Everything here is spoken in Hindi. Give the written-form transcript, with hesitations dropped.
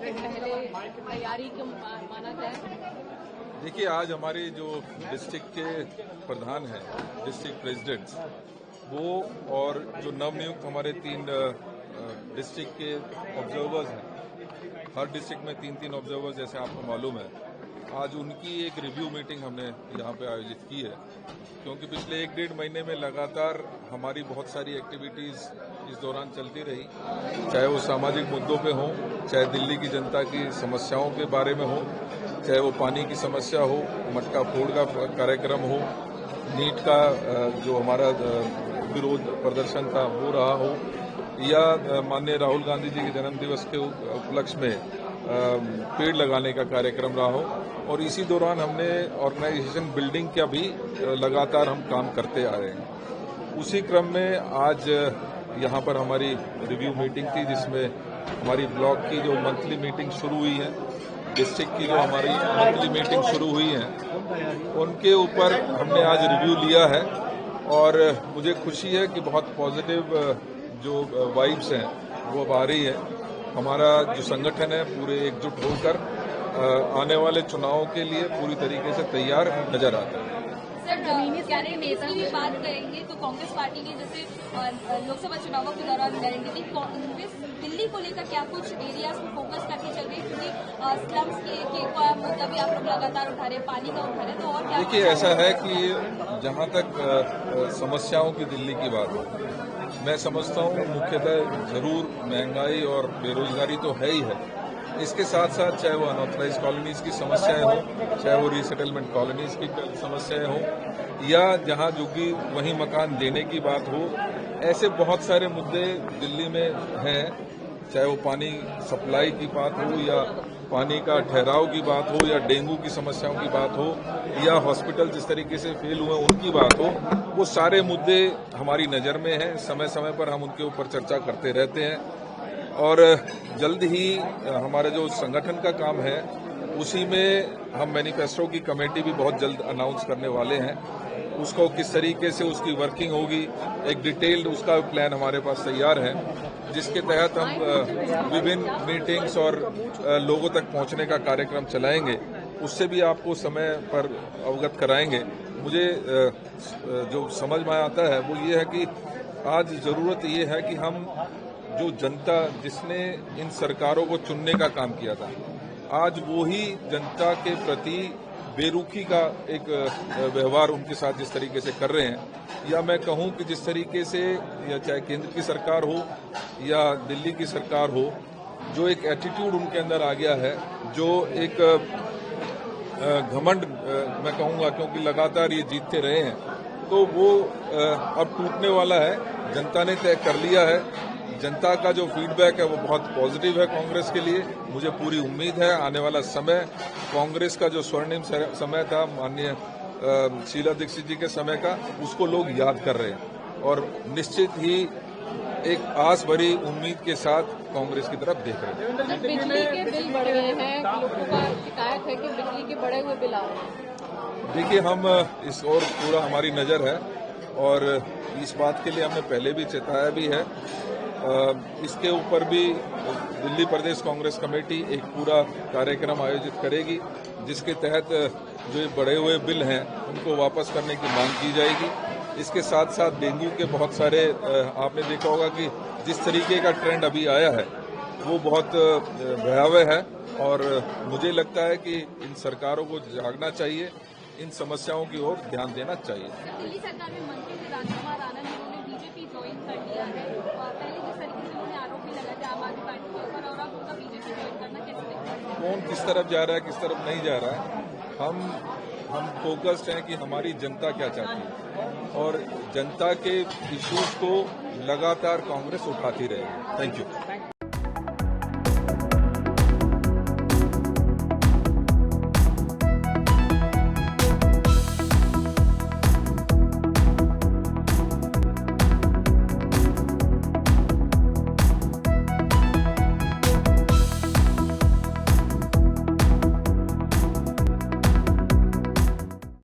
के पहले तैयारी क्यों माना जाए? देखिए, आज हमारी जो डिस्ट्रिक्ट के प्रधान हैं, डिस्ट्रिक्ट प्रेसिडेंट्स, वो और जो नवनियुक्त हमारे 3 डिस्ट्रिक्ट के ऑब्जर्वर्स हैं, हर डिस्ट्रिक्ट में 3-3 ऑब्जर्वर्स जैसे आपको मालूम है, आज उनकी एक रिव्यू मीटिंग हमने यहाँ पे आयोजित की है, क्योंकि पिछले 1-1.5 महीने में लगातार हमारी बहुत सारी एक्टिविटीज़ इस दौरान चलती रही, चाहे वो सामाजिक मुद्दों पे हो, चाहे दिल्ली की जनता की समस्याओं के बारे में हो, चाहे वो पानी की समस्या हो, मटका फोड़ का कार्यक्रम हो, नीट का जो हमारा विरोध प्रदर्शन था वो रहा हो, या माननीय राहुल गांधी जी के जन्मदिवस के उपलक्ष्य में पेड़ लगाने का कार्यक्रम रहा हो। और इसी दौरान हमने ऑर्गेनाइजेशन बिल्डिंग का भी लगातार हम काम करते आ रहे हैं। उसी क्रम में आज यहाँ पर हमारी रिव्यू मीटिंग थी, जिसमें हमारी ब्लॉक की जो मंथली मीटिंग शुरू हुई है, डिस्ट्रिक्ट की जो हमारी मंथली मीटिंग शुरू हुई है, उनके ऊपर हमने आज रिव्यू लिया है। और मुझे खुशी है कि बहुत पॉजिटिव जो वाइब्स हैं वो अब आ रही है। हमारा जो संगठन है पूरे एकजुट होकर आने वाले चुनावों के लिए पूरी तरीके से तैयार नजर आता है। सर, गारंटीज की भी बात करेंगे तो कांग्रेस पार्टी ने जैसे लोकसभा चुनावों के दौरान गारंटी दी, कांग्रेस दिल्ली को लेकर क्या कुछ एरियाज में फोकस करके चल रही है? क्योंकि स्लम्स के मुद्दा भी आप लोग लगातार उठा रहे हैं, पानी का उठा रहे हैं, तो और क्या? देखिए, ऐसा है कि जहां तक समस्याओं की दिल्ली की बात हो, मैं समझता हूँ मुख्यतः जरूर महंगाई और बेरोजगारी तो है ही है। इसके साथ साथ चाहे वो अनऑथराइज कॉलोनीज की समस्याएं हो, चाहे वो रीसेटलमेंट कॉलोनीज की समस्याएं हो, या जहां झुग्गी वहीं मकान देने की बात हो, ऐसे बहुत सारे मुद्दे दिल्ली में हैं। चाहे वो पानी सप्लाई की बात हो, या पानी का ठहराव की बात हो, या डेंगू की समस्याओं की बात हो, या हॉस्पिटल जिस तरीके से फेल हुए उनकी बात हो, वो सारे मुद्दे हमारी नज़र में हैं। समय समय पर हम उनके ऊपर चर्चा करते रहते हैं और जल्द ही हमारे जो संगठन का काम है उसी में हम मैनिफेस्टो की कमेटी भी बहुत जल्द अनाउंस करने वाले हैं। उसको किस तरीके से उसकी वर्किंग होगी, एक डिटेल्ड उसका प्लान हमारे पास तैयार है, जिसके तहत हम विभिन्न मीटिंग्स और लोगों तक पहुंचने का कार्यक्रम चलाएंगे। उससे भी आपको समय पर अवगत कराएंगे। मुझे जो समझ में आता है वो ये है कि आज जरूरत ये है कि हम जो जनता जिसने इन सरकारों को चुनने का काम किया था, आज वो ही जनता के प्रति बेरुखी का एक व्यवहार उनके साथ जिस तरीके से कर रहे हैं, या मैं कहूं कि जिस तरीके से या चाहे केंद्र की सरकार हो या दिल्ली की सरकार हो, जो एक एटीट्यूड उनके अंदर आ गया है, जो एक घमंड मैं कहूंगा, क्योंकि लगातार ये जीतते रहे हैं, तो वो अब टूटने वाला है। जनता ने तय कर लिया है। जनता का जो फीडबैक है वो बहुत पॉजिटिव है कांग्रेस के लिए। मुझे पूरी उम्मीद है आने वाला समय कांग्रेस का जो स्वर्णिम समय था माननीय शीला दीक्षित जी के समय का, उसको लोग याद कर रहे हैं और निश्चित ही एक आस भरी उम्मीद के साथ कांग्रेस की तरफ देख रहे हैं। बिजली के बिल बढ़ गए हैं, लोगों का शिकायत है कि बिजली के बढ़े हुए बिल आ रहे हैं। देखिए, हम इस ओर पूरा हमारी नजर है और इस बात के लिए हमने पहले भी चेताया भी है। इसके ऊपर भी दिल्ली प्रदेश कांग्रेस कमेटी एक पूरा कार्यक्रम आयोजित करेगी, जिसके तहत जो ये बढ़े हुए बिल हैं उनको वापस करने की मांग की जाएगी। इसके साथ साथ डेंगू के बहुत सारे आपने देखा होगा कि जिस तरीके का ट्रेंड अभी आया है वो बहुत भयावह है और मुझे लगता है कि इन सरकारों को जागना चाहिए, इन समस्याओं की ओर ध्यान देना चाहिए। दिल्ली सरकार में मंत्री थे राजकुमार आनंद, उन्होंने बीजेपी ज्वाइन कर लिया है। पहले जिस तरीके से उन्होंने आरोप भी लगाया था आम आदमी पार्टी के ऊपर, और अब उनका बीजेपी ज्वाइन करना कैसे देखते हैं? कौन किस तरफ जा रहा है, किस तरफ नहीं जा रहा है, हम फोकस्ड हैं कि हमारी जनता क्या चाहती है और जनता के इश्यूज को लगातार कांग्रेस उठाती रहेगी। Thank you.